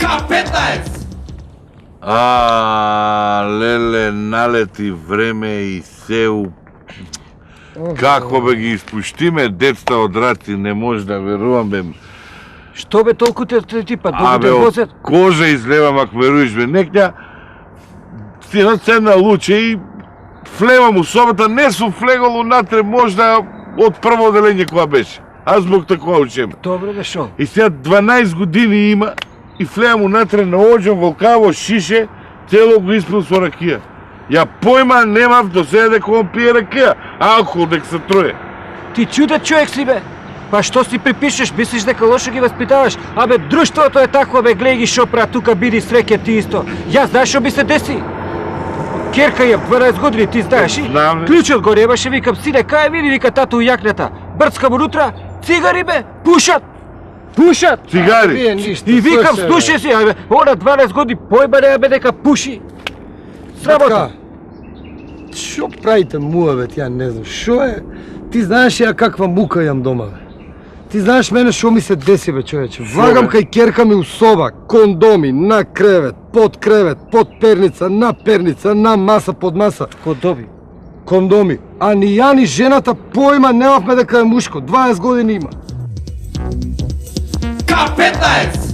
K15! Леле, налети време и сеу. Како бе ги испуштиме децата од раци, не може да верувам бе. Што бе толку те типа, долго Абе, те од возат? кожа излевам, ако веруеш бе. Некња синот седна луче и влевам у собата, не сум влегол унатре можда од прво оделење која беше. Аз због такова учеме. Добре бе, шо? И сега 12 години има и влевам унатре на оđом волкаво шише, цело го испил со ракија. Ја појма немав до сега дека он пие ракија, алкохол дека се троje. Ти чуден човек си бе. Па што си припишеш, мислиш дека лошо ги воспитаваш? Абе, друштвото е такво бе, гледај ги шо прават тука, биди среќа ти исто. Јас знаеш што би се деси? Керка ја 12 години, ти знаеш и? Знам. Клучот го ребаше, викам, сине, кај види, вика тато у јакната. Брцкам унутра, цигари бе, пушат. Пушат. Цигари. Вие ништо. И викам, слушај, бе. слушај си, абе, она 12 години појма нема бе дека пуши. Сработа. Шо правите муавет, ја не знам. Шо е? Ти знаеш ја каква мука јам дома, бе. Ти знаеш мене шо ми се деси, бе, човече. Влагам бе? кај керка ми у соба, кондоми, на кревет, под перница, на маса, под маса. Кондоми. Кондоми. А ни ја ни жената појма немавме дека е мушко. 20 години има. K15!